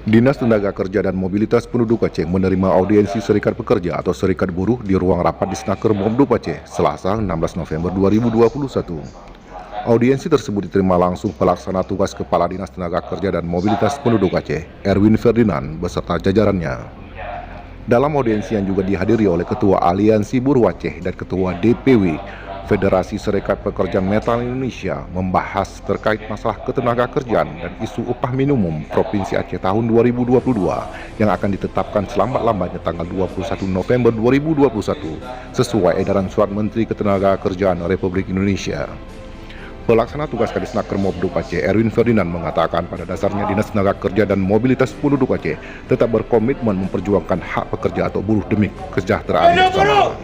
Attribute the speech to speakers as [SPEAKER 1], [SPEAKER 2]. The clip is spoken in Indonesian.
[SPEAKER 1] Dinas Tenaga Kerja dan Mobilitas Penduduk Aceh menerima audiensi Serikat Pekerja atau Serikat Buruh di ruang rapat di Snaker Momdop Aceh, Selasa 16 November 2021. Audiensi tersebut diterima langsung pelaksana tugas Kepala Dinas Tenaga Kerja dan Mobilitas Penduduk Aceh, Erwin Ferdinand, beserta jajarannya. Dalam audiensi yang juga dihadiri oleh Ketua Aliansi Buruh Aceh dan Ketua DPW Federasi Serikat Pekerja Metal Indonesia membahas terkait masalah ketenaga kerjaan dan isu upah minimum Provinsi Aceh tahun 2022 yang akan ditetapkan selambat-lambatnya tanggal 21 November 2021 sesuai edaran Surat Menteri Ketenagakerjaan Republik Indonesia. Pelaksana tugas Kadisnaker Momdop Aceh, Erwin Ferdinand, mengatakan pada dasarnya Dinas Tenaga Kerja dan Mobilitas Penduduk Aceh tetap berkomitmen memperjuangkan hak pekerja atau buruh demi kesejahteraan bersama.